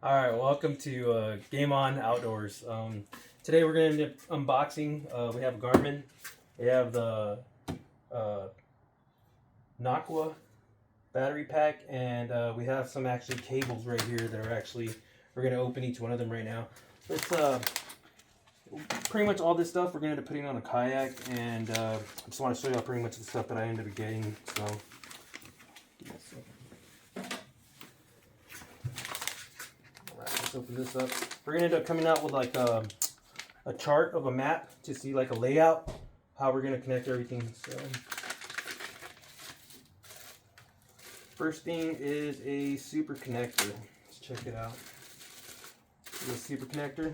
Alright, welcome to Game On Outdoors. Today we're going to be unboxing. We have Garmin. We have the Nocqua battery pack, and we have some actually cables right here that are actually, we're going to open each one of them right now. It's pretty much all this stuff we're going to end up putting on a kayak, and I just want to show you pretty much the stuff that I ended up getting. So, give me a second. Let's open this up. We're gonna end up coming out with like a chart of a map to see like a layout, how we're gonna connect everything. So first thing is a super connector. Let's check it out. This is a super connector.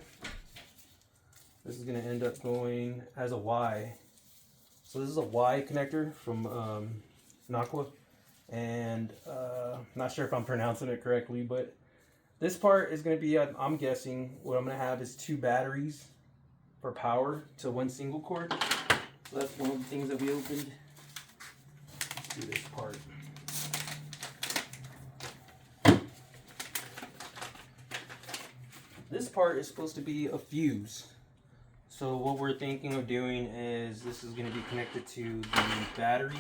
This is gonna end up going as a Y. So this is a Y connector from Nocqua, and I'm not sure if I'm pronouncing it correctly, but this part is going to be, I'm guessing, what I'm going to have is 2 batteries for power to one single cord. So that's one of the things that we opened. Let's do this part. This part is supposed to be a fuse. So what we're thinking of doing is this is going to be connected to the battery.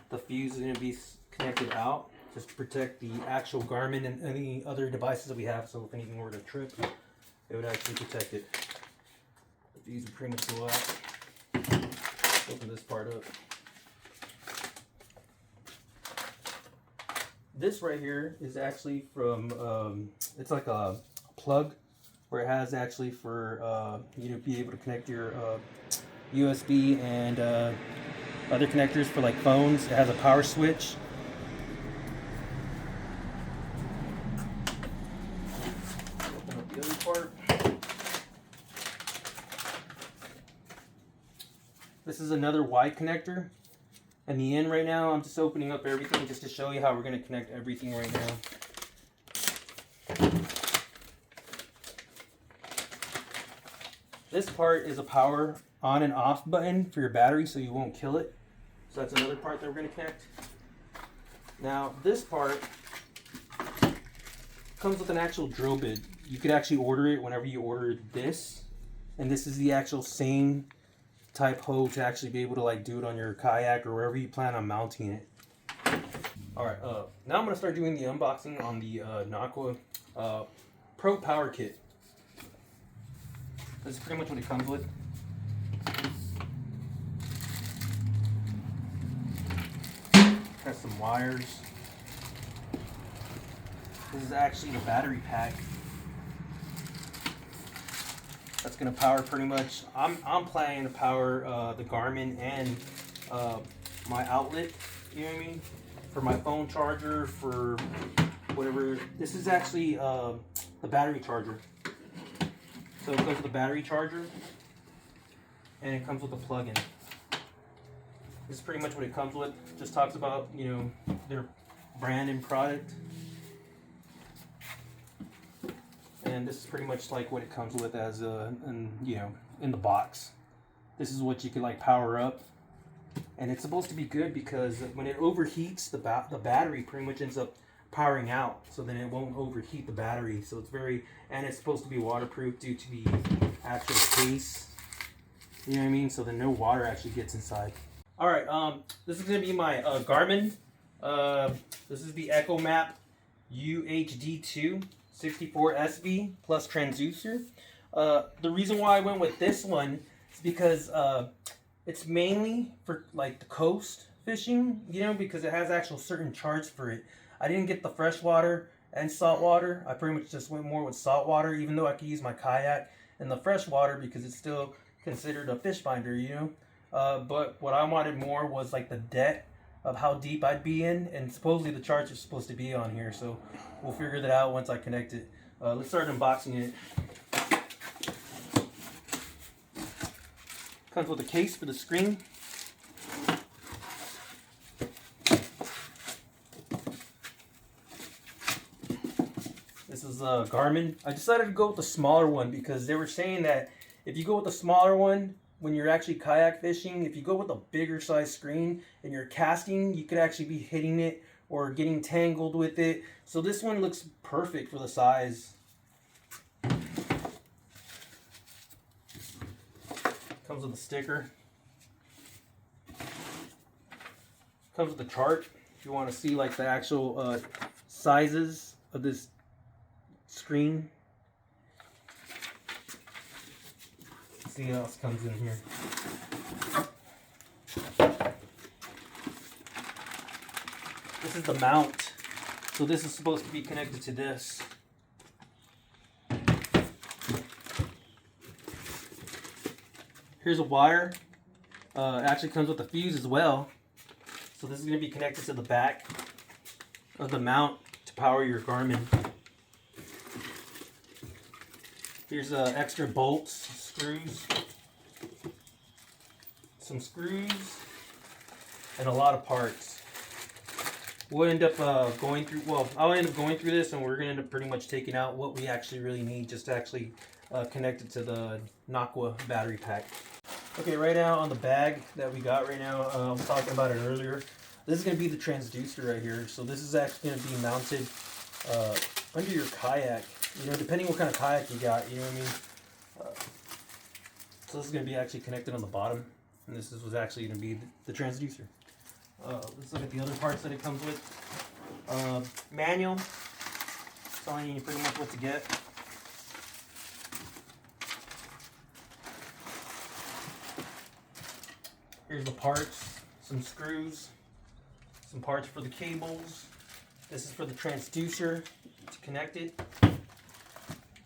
The fuse is going to be connected out, just to protect the actual Garmin and any other devices that we have, so if anything were to trip, it would actually protect it. The fuse would pretty much go out. Open this part up. This right here is actually from, it's like a plug where it has actually for you to be able to connect your USB and other connectors for like phones. It has a power switch. The other part. This is another Y connector. And the end right now, I'm just opening up everything just to show you how we're going to connect everything right now. This part is a power on and off button for your battery so you won't kill it. So that's another part that we're going to connect. Now this part comes with an actual drill bit. You could actually order it whenever you order this, and this is the actual same type hole to actually be able to like do it on your kayak or wherever you plan on mounting it. Alright, now I'm going to start doing the unboxing on the Nocqua Pro Power Kit. This is pretty much what it comes with. Has some wires. This is actually the battery pack that's going to power pretty much. I'm planning to power the Garmin and my outlet, you know what I mean, for my phone charger, for whatever. This is actually the battery charger. So it goes with the battery charger, and it comes with a plug-in. This is pretty much what it comes with. Just talks about, you know, their brand and product. And this is pretty much like what it comes with as you know, in the box. This is what you can like power up, and it's supposed to be good because when it overheats, the battery pretty much ends up powering out, so then it won't overheat the battery. So it's very, and it's supposed to be waterproof due to the actual case. You know what I mean? So then no water actually gets inside. All right, this is gonna be my Garmin. This is the ECHOMAP UHD2 64SV plus Transducer. The reason why I went with this one is because it's mainly for like the coast fishing, you know, because it has actual certain charts for it. I didn't get the freshwater and saltwater. I pretty much just went more with saltwater, even though I could use my kayak in the freshwater because it's still considered a fish finder, you know. But what I wanted more was like the depth of how deep I'd be in, and supposedly the charts are supposed to be on here, so we'll figure that out once I connect it. Let's start unboxing it. Comes with a case for the screen. This is Garmin. I decided to go with the smaller one because they were saying that if you go with the smaller one, when you're actually kayak fishing, if you go with a bigger size screen and you're casting, you could actually be hitting it or getting tangled with it. So this one looks perfect for the size Comes with a sticker. Comes with a chart if you want to see like the actual sizes of this screen. Let's see what else comes in here. This is the mount. So this is supposed to be connected to this. Here's a wire. It actually comes with a fuse as well. So this is going to be connected to the back of the mount to power your Garmin. Here's extra bolts, screws, some screws, and a lot of parts. We'll end up going through, well, I'll end up going through this, and we're going to end up pretty much taking out what we actually really need just to actually connect it to the Nocqua battery pack. Okay, right now on the bag that we got right now, I was talking about it earlier. This is going to be the transducer right here. So this is actually going to be mounted under your kayak. You know, depending what kind of kayak you got, you know what I mean? So this is going to be actually connected on the bottom. And this was actually going to be the transducer. Let's look at the other parts that it comes with. Manual, telling you pretty much what to get. Here's the parts, some screws, some parts for the cables. This is for the transducer to connect it.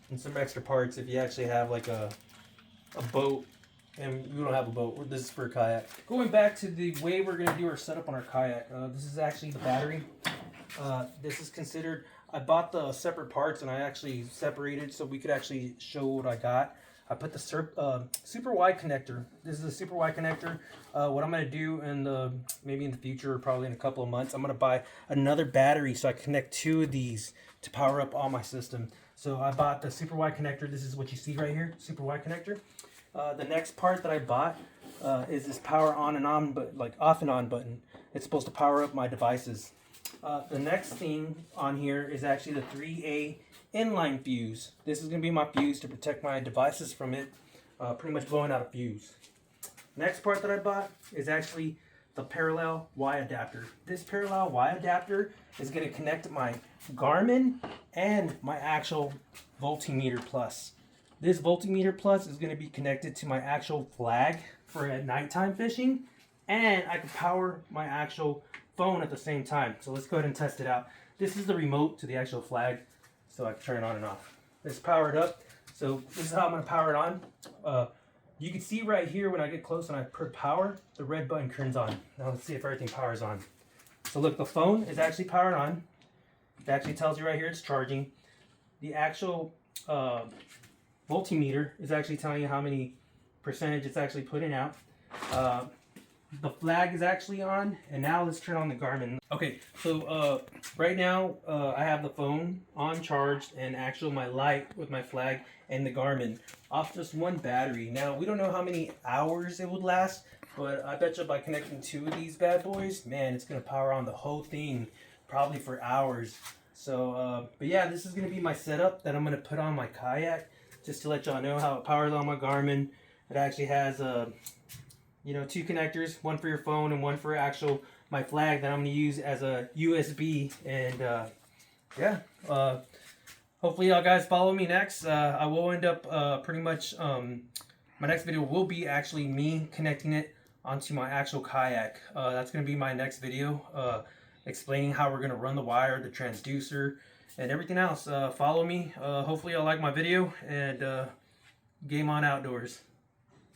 And some extra parts if you actually have like a boat. And we don't have a boat. This is for a kayak. Going back to the way we're going to do our setup on our kayak. This is actually the battery. This is considered, I bought the separate parts and I actually separated so we could actually show what I got. I put the super wide connector. This is a super wide connector. What I'm going to do maybe in the future, or probably in a couple of months, I'm going to buy another battery so I connect 2 of these to power up all my system. So I bought the super wide connector. This is what you see right here, super wide connector. The next part that I bought is this power on and on, but like off and on button. It's supposed to power up my devices. The next thing on here is actually the 3A Inline Fuse. This is going to be my fuse to protect my devices from it pretty much blowing out a fuse. Next part that I bought is actually the parallel Y adapter. This parallel Y adapter is going to connect my Garmin and my actual Voltmeter Plus. This Voltmeter Plus is going to be connected to my actual flag for at nighttime fishing, and I can power my actual phone at the same time. So let's go ahead and test it out. This is the remote to the actual flag, so I can turn it on and off. Let's power it up. So this is how I'm going to power it on. You can see right here when I get close and I put power, the red button turns on. Now let's see if everything powers on. So look, the phone is actually powered on. It actually tells you right here it's charging. The actual Voltmeter is actually telling you how many percentage it's actually putting out. The flag is actually on, and now let's turn on the Garmin. Okay, so right now I have the phone on charged and actually my light with my flag and the Garmin off just one battery. Now we don't know how many hours it would last, but I bet you by connecting 2 of these bad boys, man, it's gonna power on the whole thing probably for hours. So, but yeah, this is gonna be my setup that I'm gonna put on my kayak just to let y'all know how it powers on my Garmin. It actually has 2 connectors, one for your phone and one for actual my flag that I'm going to use as a USB. And yeah, hopefully y'all guys follow me next. I will end up pretty much my next video will be actually me connecting it onto my actual kayak. That's going to be my next video, explaining how we're going to run the wire, the transducer, and everything else. Follow me. Hopefully y'all like my video, and game on outdoors.